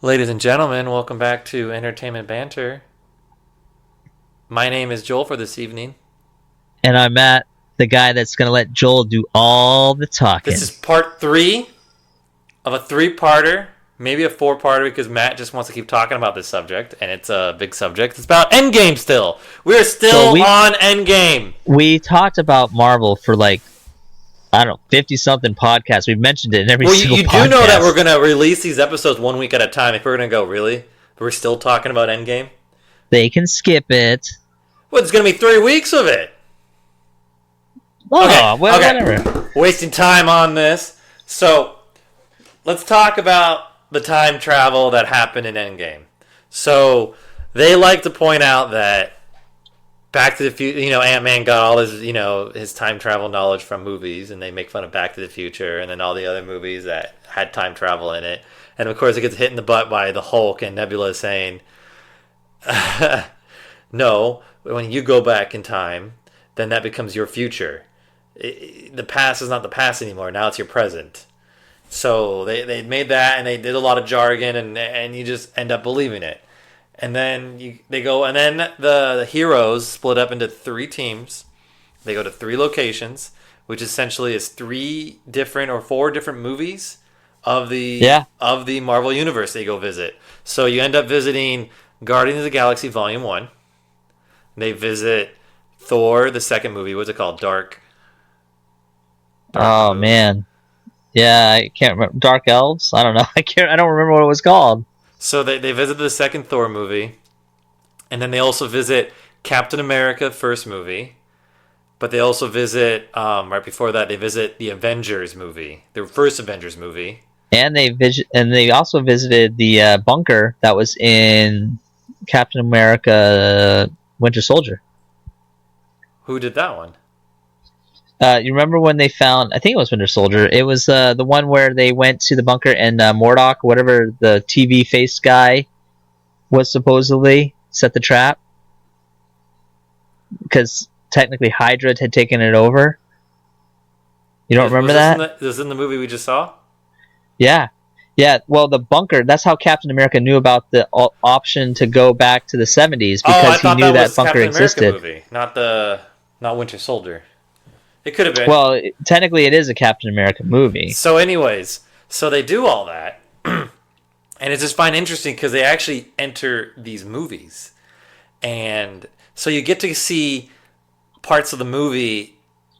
Ladies and gentlemen, welcome back to Entertainment Banter. My name is Joel for this evening. And I'm Matt, the guy that's going to let Joel do all the This talking. is part three of a three-parter, maybe a four-parter because Matt just wants to keep talking about this subject, and it's a big subject. It's about Endgame still. We're Well, still on Endgame. we talked about Marvel for I don't know, 50 something podcasts. We've mentioned it in every Well, single you do know that we're podcast. going to release these episodes 1 week at a time. If we're going to go, really? We're still talking about Endgame? They can skip it. Well, it's going to be 3 weeks of it. Oh, Okay. whatever. Wasting time on this. So, let's talk about the time travel that happened in Endgame. So, they like to point out that Back to the Future, Ant-Man got all his, his time travel knowledge from movies, and they make fun of Back to the Future and then all the other movies that had time travel in it. And of course, it gets hit in the butt by the Hulk and Nebula saying, no, when you go back in time, then that becomes your future. The past is not the past anymore. Now it's your present. So they made that, and they did a lot of jargon, and you just end up believing it. And then they go, and then the heroes split up into three teams. They go to three locations, which essentially is three different or four different movies of the Yeah. of the Marvel universe they go visit. So you end up visiting Guardians of the Galaxy Volume 1. They visit Thor, the second movie. What's it called? Dark Oh, Moon. man. Yeah, I can't remember. Dark Elves? I don't know. I don't remember what it was called. So they visit the second Thor movie, and then they also visit Captain America first movie, but they also visit right before that they visit the Avengers movie, the first Avengers movie. And they also visited the bunker that was in Captain America Winter Soldier. Who did that one? You remember when they found? I think it was Winter Soldier. It was the one where they went to the bunker and Mordok, whatever the TV faced guy was, supposedly set the trap because technically Hydra had taken it over. You don't remember that? Was this in the movie we just saw? Yeah, yeah. Well, the bunker. That's how Captain America knew about the option to go back to the '70s Oh, I because he thought knew that that was bunker Captain America existed. movie, not Winter Soldier. It could have been. Well, technically, it is a Captain America movie. So, anyways, so they do all that, and it's just find interesting because they actually enter these movies, and so you get to see parts of the movie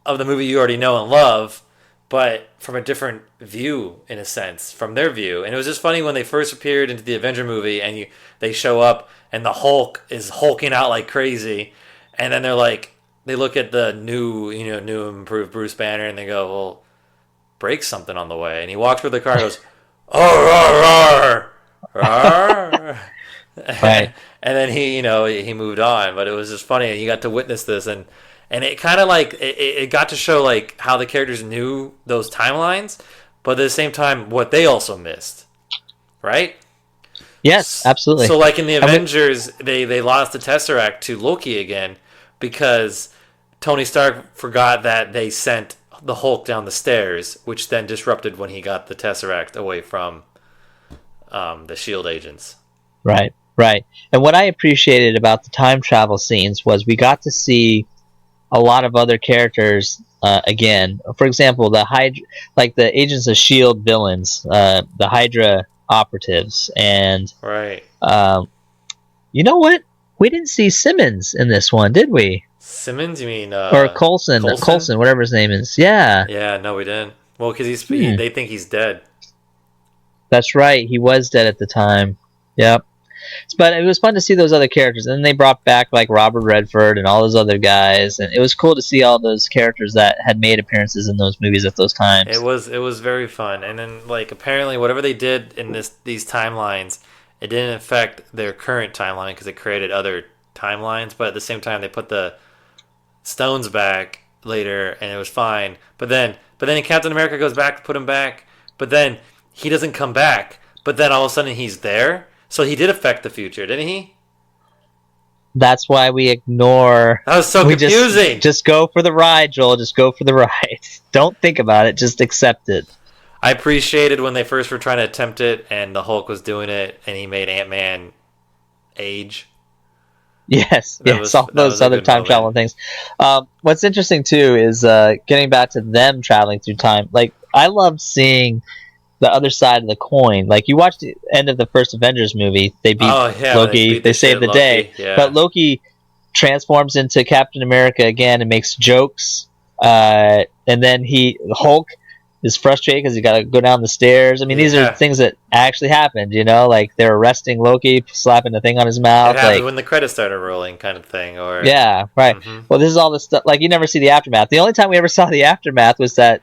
you already know and love, but from a different view, in a sense, from their view. And it was just funny when they first appeared into the Avenger movie, and they show up, and the Hulk is hulking out like crazy, and then they're like, they look at the new improved Bruce Banner, and they go, well, breaks something on the way, and he walks through the car and goes, oh, roar, roar, roar. Right. And then he moved on, but it was just funny, and you got to witness this, and it kind of like it got to show like how the characters knew those timelines, but at the same time what they also missed, right? Yes, absolutely. So like in the Avengers, they lost the Tesseract to Loki again because Tony Stark forgot that they sent the Hulk down the stairs, which then disrupted when he got the Tesseract away from the Shield agents. Right, right. And what I appreciated about the time travel scenes was we got to see a lot of other characters again. For example, the Hydra, like the Agents of Shield villains, the Hydra operatives, and Right. you know what? We didn't see Simmons in this one, did we? Simmons, you mean Or Coulson, whatever his name is. Yeah, Yeah, no, we didn't. Well, because they think he's dead. that's right. He was dead at the time. Yep. But it was fun to see those other characters, and then they brought back like Robert Redford and all those other guys, and it was cool to see all those characters that had made appearances in those movies at those times. It was very fun, and then like apparently whatever they did in these timelines, it didn't affect their current timeline because it created other timelines. But at the same time, they put the stones back later, and it was fine. But then Captain America goes back to put him back, but then he doesn't come back. But then all of a sudden he's there. So he did affect the future, didn't he? That's why we ignore. That was so confusing. Just go for the ride, Joel. Just go for the ride. Don't think about it. Just accept it. I appreciated when they first were trying to attempt it, and the Hulk was doing it, and he made Ant-Man age. Yes, yes, all That those was a other good time moment. traveling things. What's interesting too is getting back to them traveling through time. Like I loved seeing the other side of the coin. Like you watch the end of the first Avengers movie, they beat Oh yeah, when they Loki, beat they the shit save out of the day, Loki. but Yeah, Loki transforms into Captain America again and makes jokes. And then Hulk is frustrated because he got to go down the stairs. I mean, these are yeah. things that actually happened. Like they're arresting Loki, slapping the thing on his It mouth. happens Like, when the credits started rolling, kind of thing. Or yeah, right. mm-hmm. Well, this is all the stuff. Like, you never see the aftermath. The only time we ever saw the aftermath was that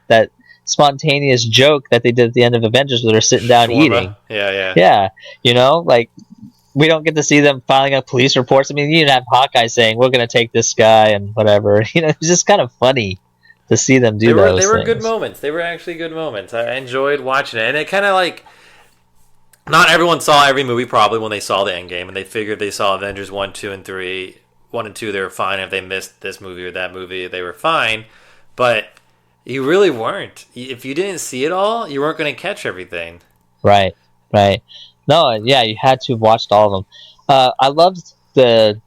spontaneous joke that they did at the end of Avengers, where they're sitting down Shawarma. eating. Yeah, yeah. Yeah, like we don't get to see them filing up police reports. I mean, you didn't have Hawkeye saying we're going to take this guy and whatever. It's just kind of funny to see them do They those were good things. moments. They were actually good moments. I enjoyed watching it, and it kind of like not everyone saw every movie probably when they saw the Endgame, and they figured they saw Avengers 1, 2, and 3. 1 and 2, they were fine. If they missed this movie or that movie, they were fine. But you really weren't. If you didn't see it all, you weren't going to catch everything. Right, right. No, yeah, you had to have watched all of them. I loved the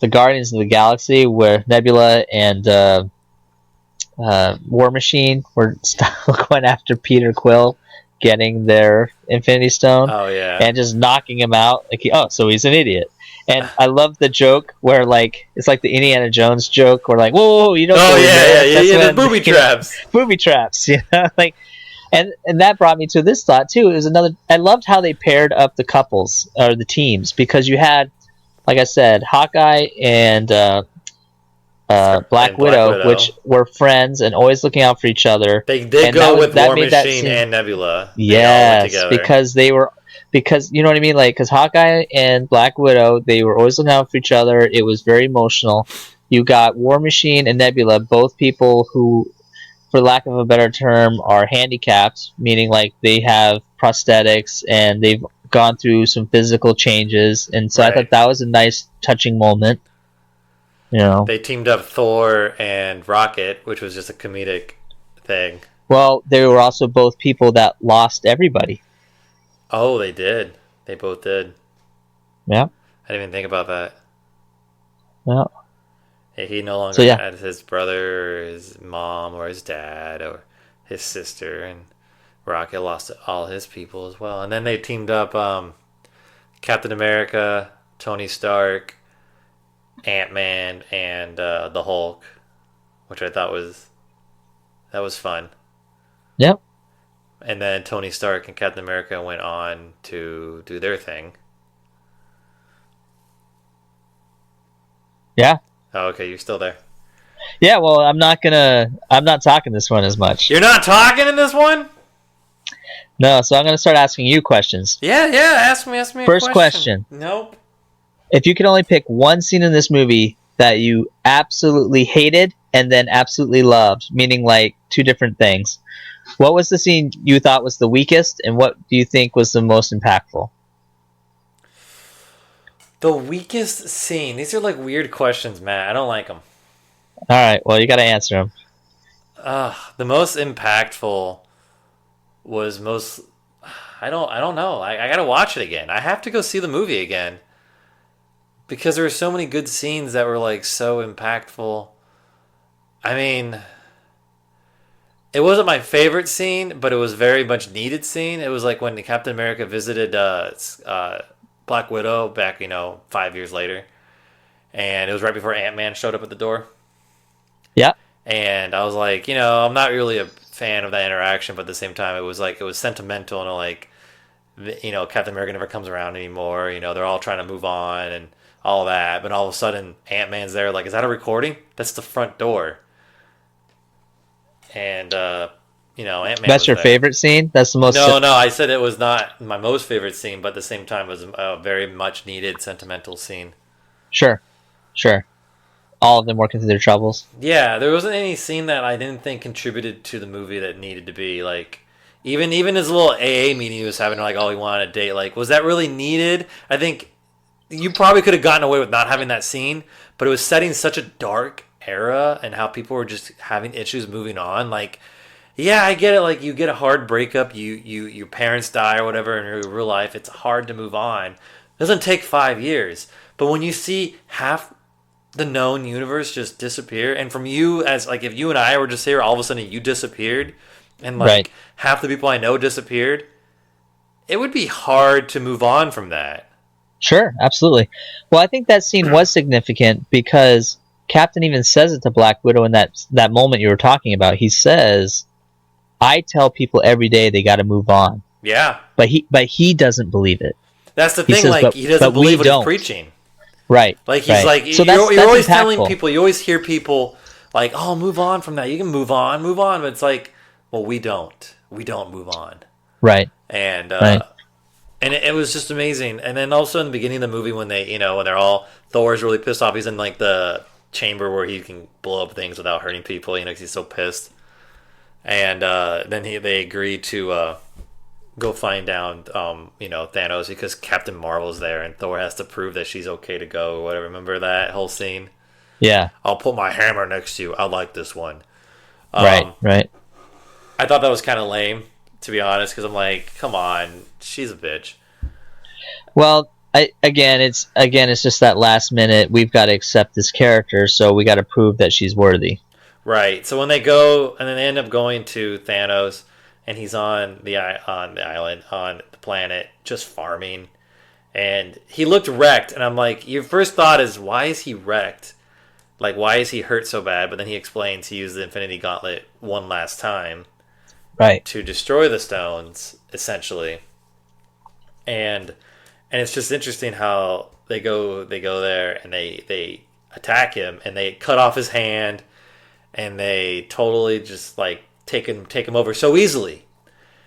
Guardians of the Galaxy where Nebula and War Machine were going after Peter Quill, getting their Infinity Stone, Oh, yeah. and just knocking him out. Like, so he's an idiot. And I love the joke where like it's like the Indiana Jones joke where like, whoa, you don't Oh, go in yeah, there. yeah, That's yeah. The when booby traps. booby traps. Like, and that brought me to this thought too. It was another. I loved how they paired up the couples or the teams because you had, like I said, Hawkeye and Black And Black Widow, which Widow. were friends and always looking out for each other. They did And go with that War made that Machine scene. and Nebula. They all went Yes, together. because you know what I mean. Like, because Hawkeye and Black Widow, they were always looking out for each other. It was very emotional. You got War Machine and Nebula, both people who, for lack of a better term, are handicapped, meaning like they have prosthetics and they've gone through some physical changes. And so I Right. thought that was a nice, touching moment. They teamed up Thor and Rocket, which was just a comedic thing. Well, they were also both people that lost everybody. Oh, they did. They both did. Yeah. I didn't even think about that. Yeah. He no So longer yeah. had his brother or his mom or his dad or his sister, and Rocket lost all his people as well. And then they teamed up Captain America, Tony Stark, Ant-Man, and the Hulk, which I thought was fun. Yep. And then Tony Stark and Captain America went on to do their thing. Yeah. Oh, okay, you're still there. Yeah, well, I'm not talking this one as much. You're not talking in this one? No, so I'm gonna start asking you questions. Yeah, yeah. Ask me a First question. Nope. If you could only pick one scene in this movie that you absolutely hated and then absolutely loved, meaning like two different things, what was the scene you thought was the weakest, and what do you think was the most impactful? The weakest scene. These are like weird questions, Matt. I don't like them. All right, well, you got to answer them. The most impactful was most. I don't know. I gotta watch it again. I have to go see the movie again because there were so many good scenes that were like so impactful. I mean, it wasn't my favorite scene, but it was very much needed scene. It was like when Captain America visited Black Widow back, 5 years later, and it was right before Ant-Man showed up at the door. Yeah. And I was like, I'm not really a fan of that interaction, but at the same time, it was sentimental and like, Captain America never comes around anymore. They're all trying to move on and all that, but all of a sudden, Ant-Man's there. Like, is that a recording? That's the front door. And Ant-Man. That's your there. favorite scene? That's the most. No, I said it was not my most favorite scene, but at the same time, it was a very much needed sentimental scene. Sure. All of them working through their troubles. Yeah, there wasn't any scene that I didn't think contributed to the movie that needed to be like. Even his little AA meeting he was having, like, oh, he wanted a date. Like, was that really needed? I think you probably could have gotten away with not having that scene, but it was setting such a dark era and how people were just having issues moving on. Like, Yeah, I get it. Like you get a hard breakup, your parents die or whatever in real life. It's hard to move on. It doesn't take 5 years, but when you see half the known universe just disappear, and from you as like if you and I were just here, all of a sudden you disappeared, and Right. like half the people I know disappeared, it would be hard to move on from that. Sure, absolutely. Well, I think that scene was significant because Captain even says it to Black Widow in that moment you were talking about. He says, "I tell people every day they got to move on," Yeah, but he doesn't believe it. that's the He thing. says, Like he doesn't but we believe what he's don't." preaching. Right, Like he's right. like So you're that's always telling impactful. people. You always hear people like, "Oh, move on from that. You can move on, move on." But it's like, well, we don't. We don't move on. Right, And right. it was just amazing. And then also in the beginning of the movie when they when they're all Thor's really pissed off. He's in like the chamber where he can blow up things without hurting people. Because he's so pissed. And then they agree to go find down Thanos because Captain Marvel's there and Thor has to prove that she's okay to go or whatever. Remember that whole scene? Yeah. I'll put my hammer next to you. I like this one. Right, right. I thought that was kind of lame, to be honest, because I'm like, come on, she's a bitch. Well, it's just that last minute. We've got to accept this character, so we got to prove that she's worthy. Right. So when they go, and then they end up going to Thanos, and he's on the island, on the planet, just farming, and he looked wrecked, and I'm like, your first thought is, why is he wrecked? Like, why is he hurt so bad? But then he explains he used the Infinity Gauntlet one last time Right. to destroy the stones, essentially. And it's just interesting how they go there and they attack him and they cut off his hand and they totally just like take him over so easily.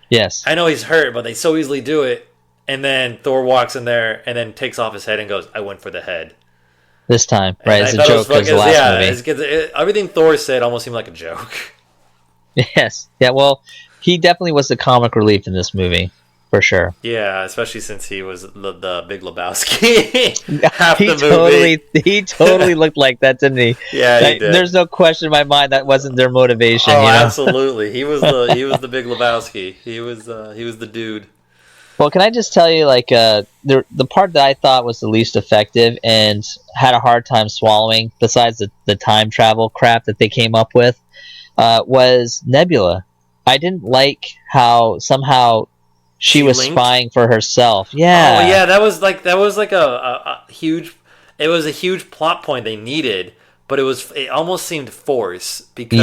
Yes. I know he's hurt, but they so easily do it. And then Thor walks in there and then takes off his head and goes, "I went for the head." This time, And right? I As a thought it joke, because the last movie. everything Thor said almost seemed like a joke. Yes. Yeah. Well, he definitely was the comic relief in this movie, for sure. Yeah, especially since he was the Big Lebowski half the He totally looked like that, didn't he? Yeah, he did. There's no question in my mind that wasn't their motivation. Oh, you know? absolutely. He was the Big Lebowski. He was the dude. Well, can I just tell you, like, the part that I thought was the least effective and had a hard time swallowing, besides the time travel crap that they came up with, was Nebula. I didn't like how somehow she was linked? spying for herself. Yeah. Oh yeah, that was like a huge. It was a huge plot point they needed, but it almost seemed forced because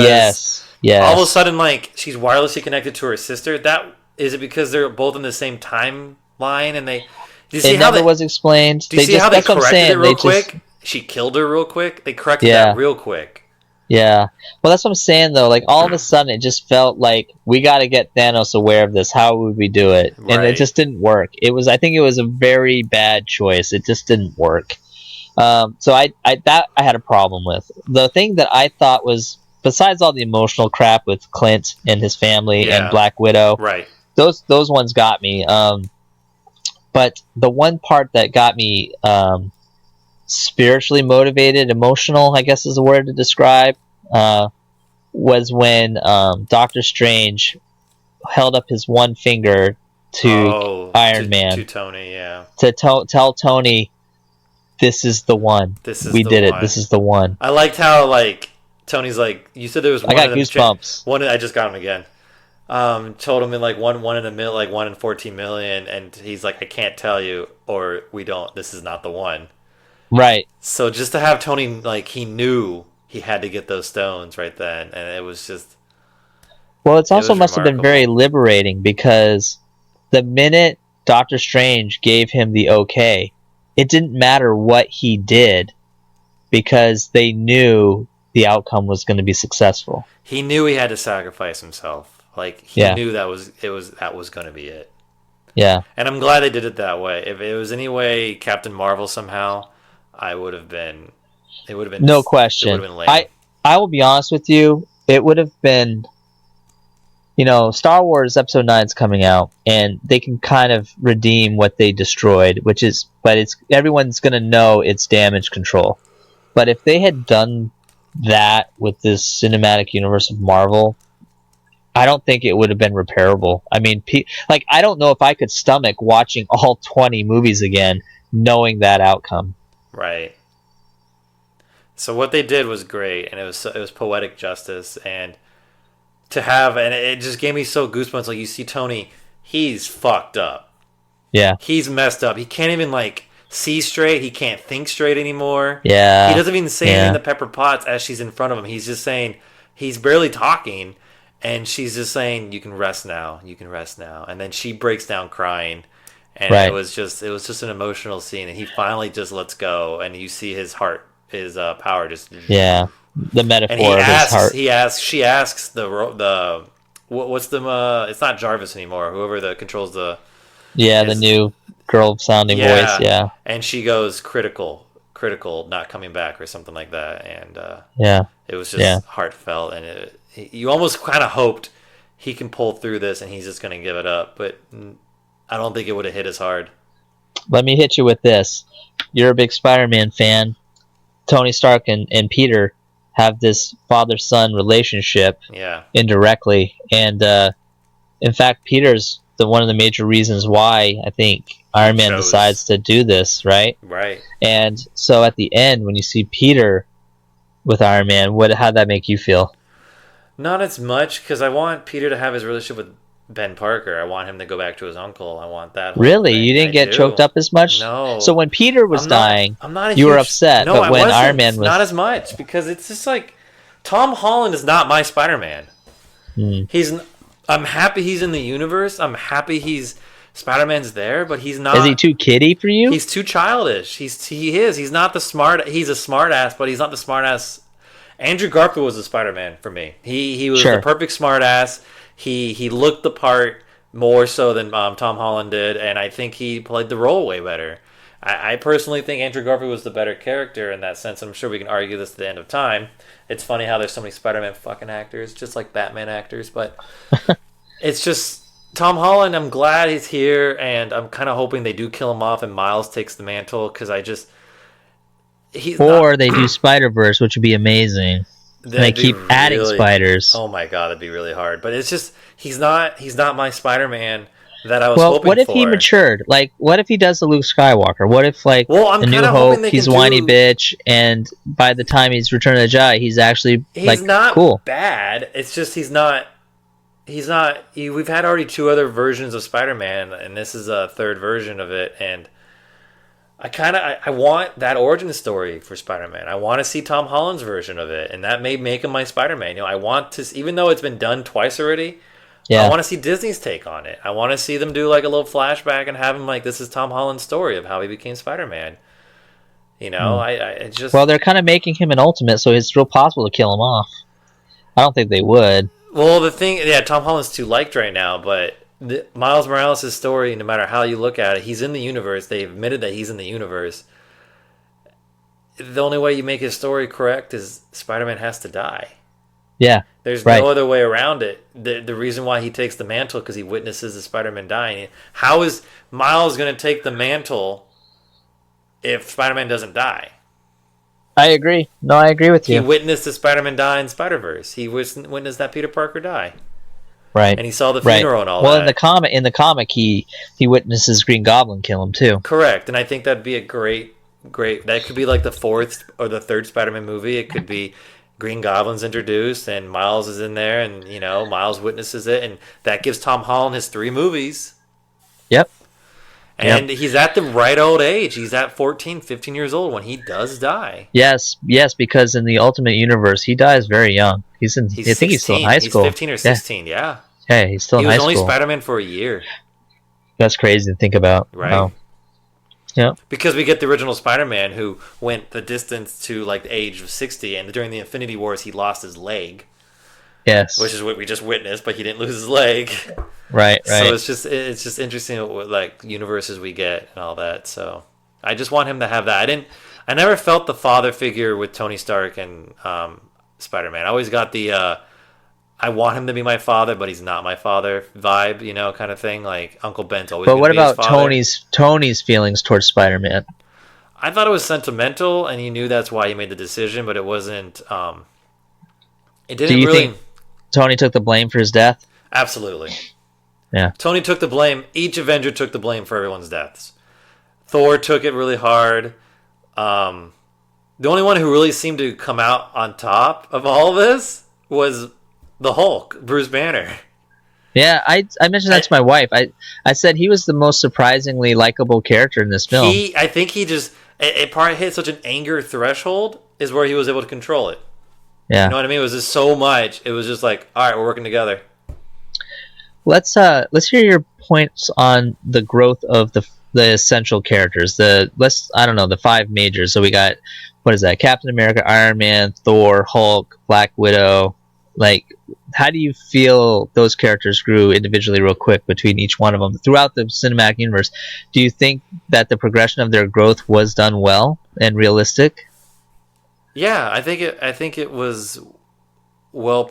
Yes. all of a sudden like she's wirelessly connected to her sister. That is it because they're both in the same timeline and they. Do you see It how never they, was explained. Do you see how they that's what I'm corrected saying. it real They quick? just- She killed her real quick. They corrected Yeah. that real quick. Yeah. Well, that's what I'm saying, though. Like, all of a sudden, it just felt like we got to get Thanos aware of this. How would we do it? And Right. it just didn't work. I think it was a very bad choice. It just didn't work. So I had a problem with. The thing that I thought was, besides all the emotional crap with Clint and his family Yeah. and Black Widow, Right. those ones got me. But the one part that got me spiritually motivated, emotional, I guess is the word to describe, was when Doctor Strange held up his one finger to Iron Man To Tony, yeah. to tell Tony, "This is the one. We did it. This is the one." I liked how like Tony's like you said there was one I got in the goosebumps. I just got him again. Told him in like one in a million, like 1 in 14 million, and he's like, I can't tell you, or we don't. This is not the one. Right. So just to have Tony like he knew he had to get those stones right then, and it was just. Well, it's also was must have been remarkable. very liberating because the minute Doctor Strange gave him the okay, it didn't matter what he did because they knew the outcome was going to be successful. He knew he had to sacrifice himself. Like he Yeah. knew that was going to be it. Yeah. And I'm glad they did it that way. If it was any way Captain Marvel somehow, I would have been. It would have been No It question. would have been lame. I will be honest with you. It would have been, Star Wars Episode 9 is coming out, and they can kind of redeem what they destroyed, but everyone's going to know it's damage control. But if they had done that with this cinematic universe of Marvel, I don't think it would have been repairable. I mean, like I don't know if I could stomach watching all 20 movies again, knowing that outcome. Right. So what they did was great, and it was poetic justice, and to have, and it just gave me so goosebumps. Like you see Tony, he's fucked up. Yeah. He's messed up. He can't even like see straight. He can't think straight anymore. Yeah. He doesn't even say anything to Pepper Potts as she's in front of him. He's just saying, he's barely talking, and she's just saying, "You can rest now. You can rest now." And then she breaks down crying, and Right. it was just an emotional scene. And he finally just lets go, and you see his heart, his power just. Yeah. The metaphor And he of asks, his heart. she asks what's the it's not Jarvis anymore. Whoever that controls the. Yeah, the new girl sounding voice. Yeah. And she goes critical, not coming back or something like that. And it was just heartfelt, and you almost kind of hoped he can pull through this and he's just going to give it up, but I don't think it would have hit as hard. Let me hit you with this. You're a big Spider-Man fan. Tony Stark and Peter have this father-son relationship indirectly. And in fact, Peter's one of the major reasons why I think Iron Man decides to do this, right? Right. And so at the end, when you see Peter with Iron Man, how'd that make you feel? Not as much, because I want Peter to have his relationship with Ben Parker. I want him to go back to his uncle. I want that. Really? You didn't get choked up as much? No. So when Peter was dying, you were upset. No, but when Iron Man was... Not as much, because it's just like... Tom Holland is not my Spider-Man. I'm happy he's in the universe. I'm happy Spider-Man's there, but he's not... Is he too kiddie for you? He's too childish. He's not the smart... He's a smart ass, but he's not the smart ass... Andrew Garfield was the Spider-Man for me. He was the perfect smart ass. He looked the part more so than Tom Holland did, and I think he played the role way better. I personally think Andrew Garfield was the better character in that sense. I'm sure we can argue this at the end of time. It's funny how there's so many Spider-Man fucking actors, just like Batman actors, but it's just Tom Holland. I'm glad he's here, and I'm kind of hoping they do kill him off and Miles takes the mantle, because I just... they do Spider-Verse, which would be amazing. And they keep adding spiders. Oh my god, that'd be really hard. But it's just he's not my Spider-Man that I was hoping for. What if he matured? Like, what if he does the Luke Skywalker? What if, like, I'm the New Hope, he's whiny bitch, and by the time he's Return of the Jedi, he's actually not cool. Bad. It's just he's not. We've had already 2 other versions of Spider-Man, and this is a 3rd version of it, and I want that origin story for Spider-Man. I want to see Tom Holland's version of it, and that may make him my Spider-Man. I want to, even though it's been done twice already, I want to see Disney's take on it. I want to see them do like a little flashback and have him like, this is Tom Holland's story of how he became Spider-Man. I just... Well, they're kind of making him an Ultimate, so it's real possible to kill him off. I don't think they would. Well, the thing, Tom Holland's too liked right now, but... Miles Morales' story, no matter how you look at it, he's in the universe. They admitted that he's in the universe. The only way you make his story correct is Spider-Man has to die. Yeah. There's no other way around it. The reason why he takes the mantle because he witnesses the Spider-Man dying. How is Miles going to take the mantle if Spider-Man doesn't die? I agree. No, I agree with you. He witnessed the Spider-Man die in Spider-Verse. He witnessed that Peter Parker die. Right. And he saw the funeral and all that. Well, in the comic, he witnesses Green Goblin kill him too. Correct, and I think that'd be a great. That could be like the 4th or the 3rd Spider-Man movie. It could be Green Goblin's introduced and Miles is in there, and Miles witnesses it, and that gives Tom Holland his 3 movies. Yep. And he's at the right old age. He's at 14, 15 years old when he does die. Yes, because in the Ultimate Universe, he dies very young. I think he's still in high school. He's 15 or 16, yeah. Hey, he's still in high school. He was only Spider-Man for a year. That's crazy to think about. Right. Wow. Yeah. Because we get the original Spider-Man who went the distance to like the age of 60, and during the Infinity Wars, he lost his leg. Yes. Which is what we just witnessed, but he didn't lose his leg. Right. So it's just interesting what like universes we get and all that. So I just want him to have that. I never felt the father figure with Tony Stark and Spider-Man. I always got the I want him to be my father, but he's not my father vibe, kind of thing. Like Uncle Ben's always. But what about Tony's feelings towards Spider-Man? I thought it was sentimental, and he knew that's why he made the decision, but it wasn't. It didn't really. Think Tony took the blame for his death? Absolutely. Yeah. Tony took the blame. Each Avenger took the blame for everyone's deaths. Thor took it really hard. Um, the only one who really seemed to come out on top of all this was the Hulk, Bruce Banner. Yeah, I mentioned that to my wife. I said he was the most surprisingly likable character in this film. I think he just it probably hit such an anger threshold is where he was able to control it. You Yeah. know what I mean? It was just so much. It was just like, all right, we're working together. Let's hear your points on the growth of the essential characters. I don't know, the five majors. So we got, what is that? Captain America, Iron Man, Thor, Hulk, Black Widow. Like, how do you feel those characters grew individually, real quick, between each one of them throughout the cinematic universe? Do you think that the progression of their growth was done well and realistic? Yeah, I think it was well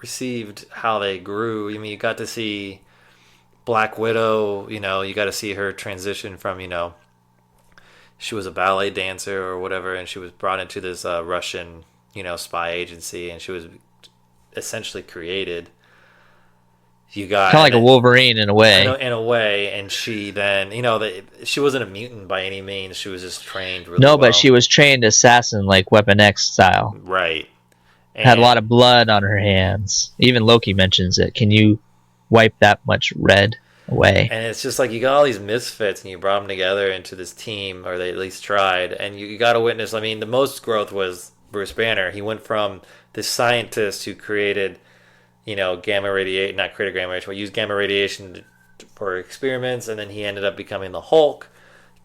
received how they grew. I mean, you got to see Black Widow. You know, you got to see her transition from she was a ballet dancer or whatever, and she was brought into this Russian spy agency, and she was essentially created. You got Kind of like a Wolverine in a way. in a way, and she then she wasn't a mutant by any means. She was just trained really No, well. but she was trained assassin, like Weapon X style. Right. Had a lot of blood on her hands. Even Loki mentions it. Can you wipe that much red away? And it's just like you got all these misfits and you brought them together into this team, or they at least tried. And you got to witness, I mean, the most growth was Bruce Banner. He went from this scientist who created, gamma radiation, not created gamma radiation, but used gamma radiation for experiments. And then he ended up becoming the Hulk.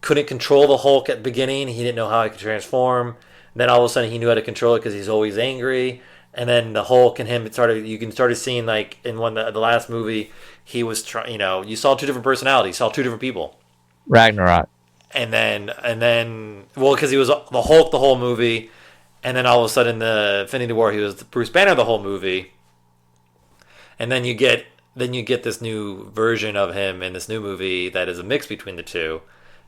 Couldn't control the Hulk at the beginning. He didn't know how he could transform. Then all of a sudden he knew how to control it because he's always angry. And then the Hulk and him started seeing, like, in the last movie, he was you saw two different personalities, you saw two different people. Ragnarok. And then well, because he was the Hulk the whole movie, and then all of a sudden the Infinity War he was Bruce Banner the whole movie. And then you get this new version of him in this new movie that is a mix between the two.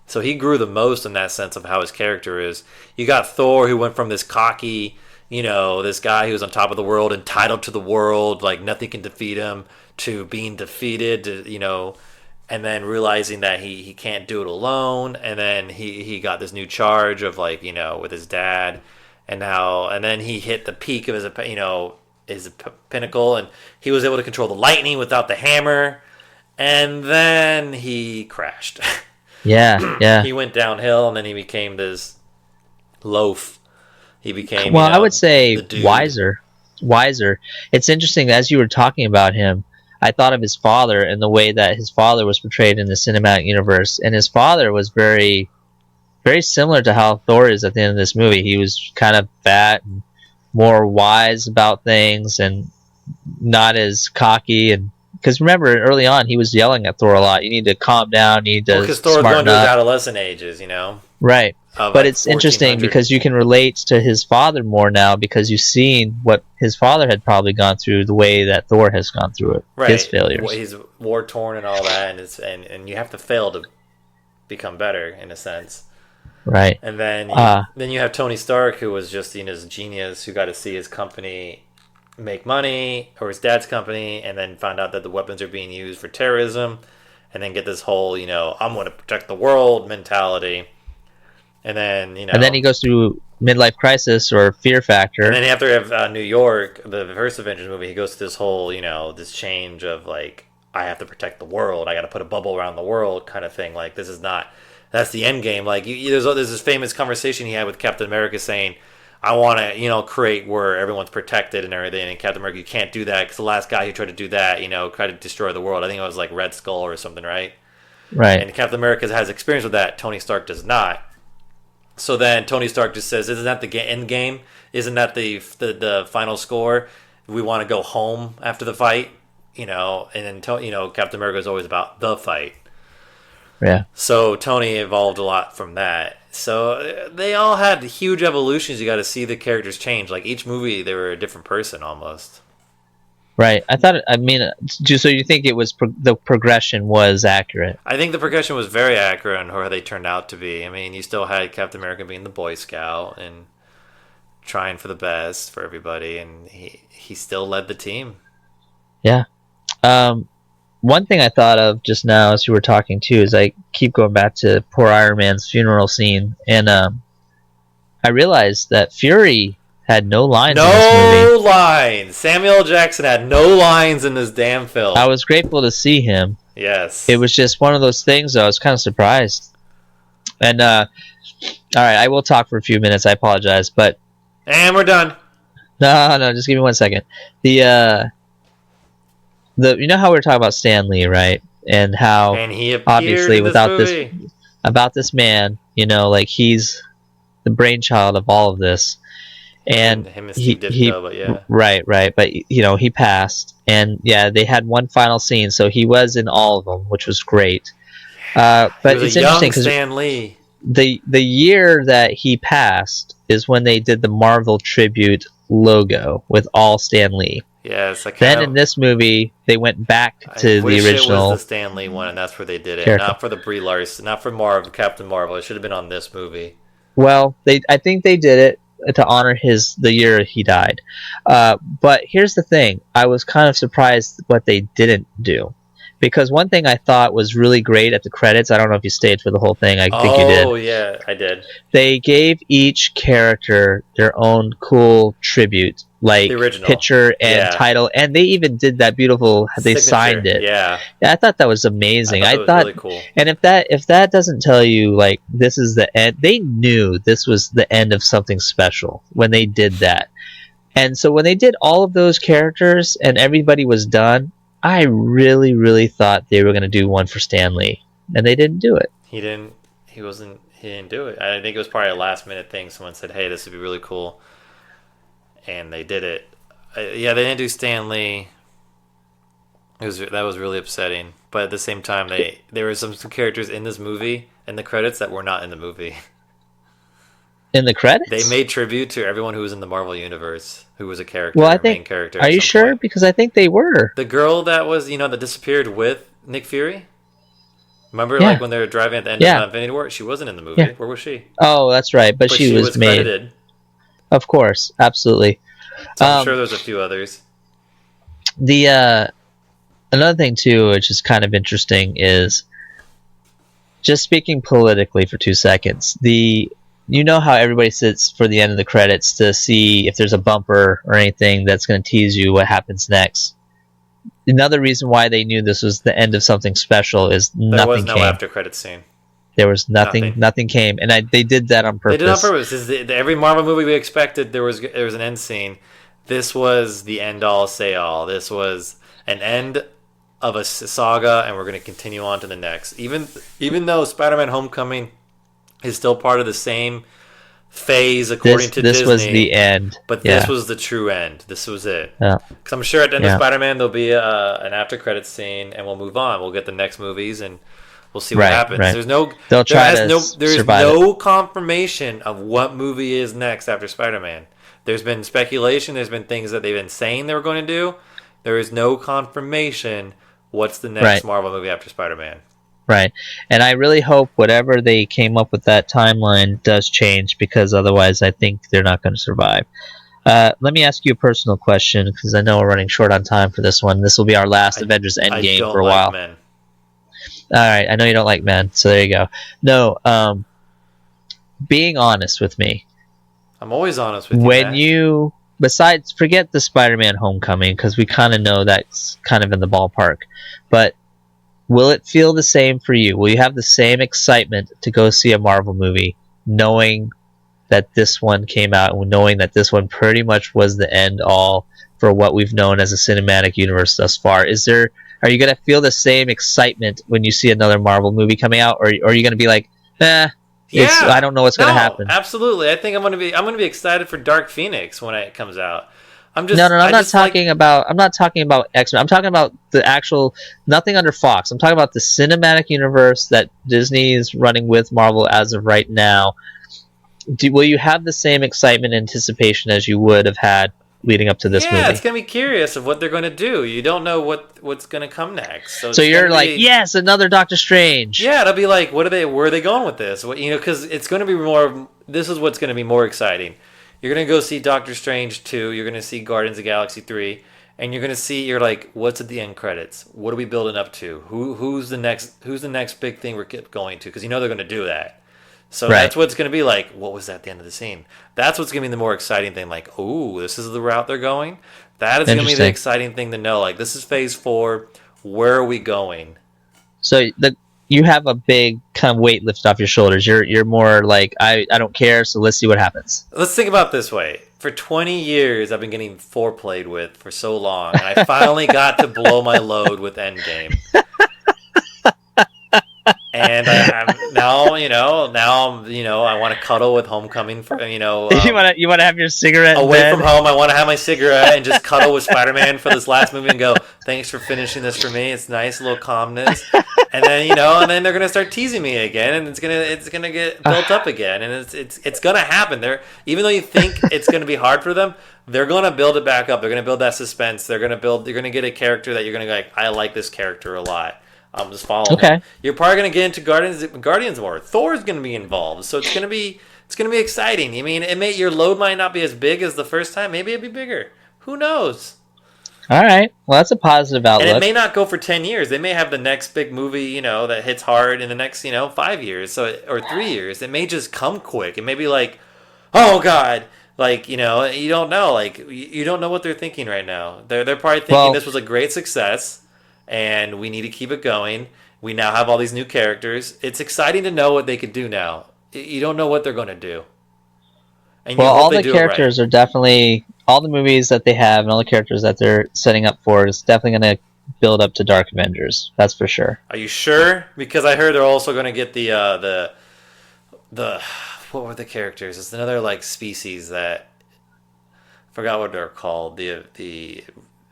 So he grew the most in that sense of how his character is. You got Thor, who went from this cocky, this guy who's on top of the world, entitled to the world, like nothing can defeat him, to being defeated, and then realizing that he can't do it alone. And then he got this new charge of, like, with his dad. And then he hit the peak of his pinnacle, and he was able to control the lightning without the hammer. And then he crashed. Yeah. He went downhill, and then he became this loaf. He became well, I would say wiser. It's interesting, as you were talking about him, I thought of his father and the way that his father was portrayed in the cinematic universe, and his father was very, very similar to how Thor is at the end of this movie. He was kind of fat and more wise about things, and not as cocky. And because remember, early on, he was yelling at Thor a lot. You need to calm down. You need to because Thor's going to his adolescent ages, Right. But it's interesting because you can relate to his father more now, because you've seen what his father had probably gone through, the way that Thor has gone through it, right. His failures. He's war torn and all that, and you have to fail to become better in a sense. Right. And then you have Tony Stark, who was just his genius, who got to see his company make money, or his dad's company, and then found out that the weapons are being used for terrorism, and then get this whole I'm going to protect the world mentality. And then and then he goes through midlife crisis or fear factor. And then after New York, the first Avengers movie, he goes through this whole this change of, like, I have to protect the world. I got to put a bubble around the world, kind of thing. Like, this is not. That's the end game. Like, there's this famous conversation he had with Captain America saying, I want to create where everyone's protected and everything. And Captain America, you can't do that because the last guy who tried to do that, tried to destroy the world. I think it was like Red Skull or something, right? Right. And Captain America has experience with that. Tony Stark does not. So then Tony Stark just says, isn't that the end game? Isn't that the final score? We want to go home after the fight, and then Captain America is always about the fight. Yeah. So Tony evolved a lot from that. So they all had huge evolutions. You got to see the characters change. Like, each movie, they were a different person almost. Right. So you think it was the progression was accurate? I think the progression was very accurate on how they turned out to be. I mean, you still had Captain America being the Boy Scout and trying for the best for everybody, and he still led the team. Yeah. Um, One thing I thought of just now as you were talking too is I keep going back to poor Iron Man's funeral scene, and I realized that Fury had no lines in this movie. No lines. Samuel L. Jackson had no lines in this damn film. I was grateful to see him. Yes. It was just one of those things. I was kind of surprised. And all right, I will talk for a few minutes. I apologize, but And we're done. no, just give me 1 second. The you know how we were talking about Stan Lee, right? And how And he appeared obviously in this without movie. this man, like he's the brainchild of all of this, and him and Steve Ditko, but yeah. right, but he passed, and yeah, they had one final scene, so he was in all of them, which was great. But it's interesting because Stan Lee. the year that he passed is when they did the Marvel tribute logo with all Stan Lee. Yes, then in this movie they went back to the original. It was the Stan Lee one, and that's where they did it. Character. Not for the Brie Larson, not for Captain Marvel. It should have been on this movie. Well, I think they did it to honor the year he died. But here's the thing: I was kind of surprised what they didn't do, because one thing I thought was really great at the credits. I don't know if you stayed for the whole thing. I think you did. Oh yeah, I did. They gave each character their own cool tribute, like picture and title, and they even did that beautiful. They signed it. Yeah, I thought that was amazing. I thought really cool. And if that doesn't tell you like this is the end, they knew this was the end of something special when they did that. And so when they did all of those characters and everybody was done, I really, really thought they were going to do one for Stan Lee, and they didn't do it. He didn't do it. I think it was probably a last minute thing. Someone said, "Hey, this would be really cool," and they did it. Yeah, they didn't do Stan Lee. That was really upsetting. But at the same time, there were some characters in this movie in the credits that were not in the movie. In the credits, they made tribute to everyone who was in the Marvel universe, who was a character. Well, I think. Main character. Are you sure? Point. Because I think they were. The girl that was, that disappeared with Nick Fury. Remember, like when they were driving at the end of Infinity War, she wasn't in the movie. Yeah. Where was she? Oh, that's right, but she was made. Credited. Of course, absolutely. So I'm sure there's a few others. Another thing too, which is kind of interesting, is just speaking politically for 2 seconds. How everybody sits for the end of the credits to see if there's a bumper or anything that's going to tease you what happens next. Another reason why they knew this was the end of something special is there was no after credits scene. There was nothing came, and they did that on purpose. They did it on purpose. Every Marvel movie we expected, there was an end scene. This was the end all, say all. This was an end of a saga, and we're going to continue on to the next. Even though Spider-Man: Homecoming is still part of the same phase according to Disney. This was the end. But this was the true end. This was it. Because I'm sure at the end of Spider-Man there'll be an after credits scene, and we'll move on. We'll get the next movies, and we'll see what happens. Right. There's no confirmation of what movie is next after Spider-Man. There's been speculation. There's been things that they've been saying they were going to do. There is no confirmation what's the next Marvel movie after Spider-Man. Right. And I really hope whatever they came up with that timeline does change, because otherwise I think they're not going to survive. Let me ask you a personal question, because I know we're running short on time for this one. This will be our last Avengers Endgame for a while. Men. All right. I know you don't like men, so there you go. No, being honest with me. I'm always honest with you. When you, besides, forget the Spider-Man Homecoming, because we kind of know that's kind of in the ballpark, but will it feel the same for you? Will you have the same excitement to go see a Marvel movie, knowing that this one came out, and knowing that this one pretty much was the end all for what we've known as a cinematic universe thus far? Are you going to feel the same excitement when you see another Marvel movie coming out, or are you going to be like, I don't know what's going to happen? Absolutely. I think I'm going to be excited for Dark Phoenix when it comes out. I'm not talking about X-Men. I'm talking about the actual, nothing under Fox. I'm talking about the cinematic universe that Disney is running with Marvel as of right now. Will you have the same excitement and anticipation as you would have had leading up to this movie? Yeah, it's going to be curious of what they're going to do. You don't know what's going to come next. So you're like, yes, another Doctor Strange. Yeah, it'll be like, where are they going with this? Because it's going to be more, this is what's going to be more exciting. You're going to go see Doctor Strange 2. You're going to see Guardians of the Galaxy 3. and you're gonna see. You're like, what's at the end credits? What are we building up to? Who's the next? Who's the next big thing we're going to? Because you know they're gonna do that. So Right. that's what's gonna be like. What was at the end of the scene? That's what's gonna be the more exciting thing. Like, oh, this is the route they're going. That is gonna be the Interesting. exciting thing to know. Like, this is Phase 4. Where are we going? So you have a big kind of weight lift off your shoulders. You're more like I don't care. So let's see what happens. Let's think about it this way. For 20 years, I've been getting foreplayed with for so long, and I finally got to blow my load with Endgame. And I'm now, I want to cuddle with Homecoming for, You wanna have your cigarette in away bed? from home. I want to have my cigarette and just cuddle with Spider-Man for this last movie and go, thanks for finishing this for me. It's nice, a little calmness. And then, and then they're gonna start teasing me again, and it's gonna get built up again, and it's gonna happen. Even though you think it's gonna be hard for them, they're gonna build it back up. They're gonna build that suspense. You're gonna get a character that you're gonna go like, I like this character a lot. Just follow him. You're probably gonna get into Guardians more. Thor's gonna be involved, so it's gonna be exciting. I mean, your load might not be as big as the first time. Maybe it'd be bigger. Who knows? All right. Well, that's a positive outlook. And it may not go for 10 years. They may have the next big movie, that hits hard in the next, 5 years, or 3 years. It may just come quick. It may be like, oh God, like, you don't know, like you don't know what they're thinking right now. They're probably thinking this was a great success, and we need to keep it going. We now have all these new characters. It's exciting to know what they could do now. You don't know what they're going to do. And well, all the characters are definitely, all the movies that they have and all the characters that they're setting up for is definitely going to build up to Dark Avengers. That's for sure. Are you sure? Because I heard they're also going to get the what were the characters? It's another like species that I forgot what they're called. I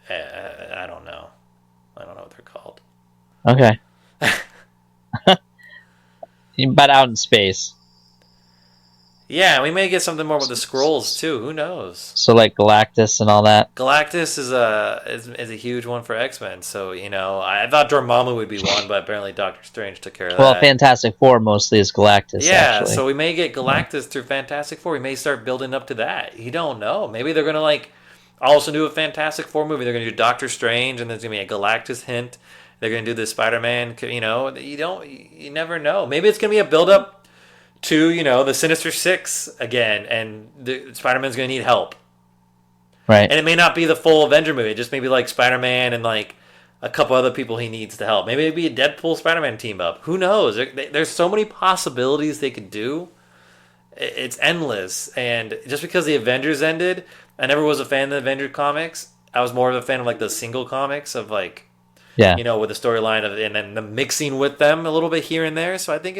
don't know. I don't know what they're called. Okay. But out in space. Yeah, we may get something more with the Skrulls too. Who knows? So like Galactus and all that. Galactus is a huge one for X-Men. So I thought Dormammu would be one, but apparently Doctor Strange took care of that. Well, Fantastic Four mostly is Galactus. Yeah, actually. So we may get Galactus through Fantastic Four. We may start building up to that. You don't know. Maybe they're gonna also do a Fantastic Four movie. They're gonna do Doctor Strange, and there's gonna be a Galactus hint. They're gonna do the Spider-Man. You never know. Maybe it's gonna be a build up to the Sinister Six again, and Spider-Man's gonna need help. Right. And it may not be the full Avenger movie. It just maybe like Spider-Man and like a couple other people he needs to help. Maybe it'd be a Deadpool Spider-Man team up. Who knows? There's so many possibilities they could do. It's endless. And just because the Avengers ended, I never was a fan of the Avengers comics. I was more of a fan of like the single comics of like, with the storyline of, and then the mixing with them a little bit here and there. So I think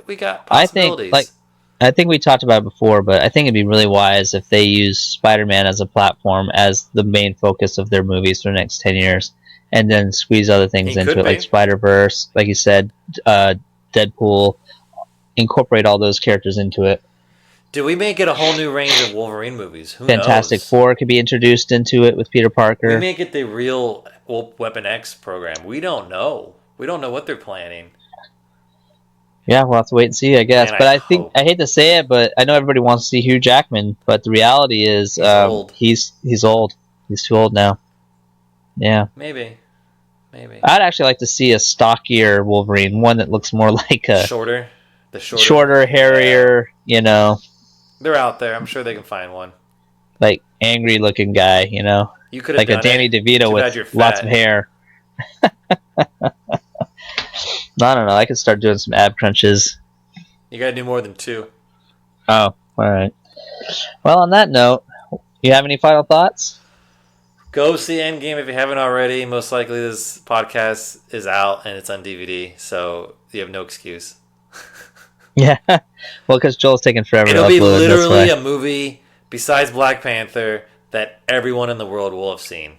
we got possibilities. I think we talked about it before, but I think it'd be really wise if they use Spider-Man as a platform as the main focus of their movies for the next 10 years, and then squeeze other things into it, like Spider-Verse, like you said, Deadpool, incorporate all those characters into it. We may get a whole new range of Wolverine movies. Who Fantastic knows? Four could be introduced into it with Peter Parker. We may get the real Weapon X program. We don't know. We don't know what they're planning. Yeah, we'll have to wait and see, I guess. Man, but I think I hate to say it, but I know everybody wants to see Hugh Jackman. But the reality is, he's old. He's too old now. Yeah. Maybe. I'd actually like to see a stockier Wolverine, one that looks more like a shorter, hairier. Yeah. They're out there. I'm sure they can find one. Like angry looking guy, You could have like a Danny DeVito with lots of hair. I don't know. I could start doing some ab crunches. You gotta do more than 2. Oh, all right. Well, on that note, you have any final thoughts? Go see Endgame if you haven't already. Most likely this podcast is out and it's on DVD, so you have no excuse. Yeah. Well, because Joel's taking forever to upload. It'll be literally a movie, besides Black Panther, that everyone in the world will have seen.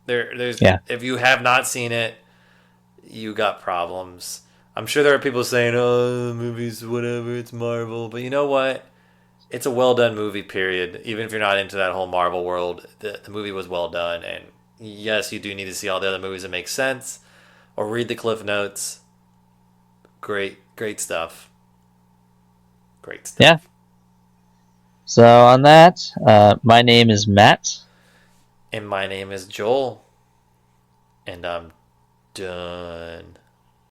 If you have not seen it, you got problems. I'm sure there are people saying, oh, the movie's whatever, it's Marvel. But you know what? It's a well-done movie, period. Even if you're not into that whole Marvel world, the movie was well done. And yes, you do need to see all the other movies that make sense. Or read the Cliff Notes. Great stuff. Great stuff. Yeah. So on that, my name is Matt. And my name is Joel, and I'm done.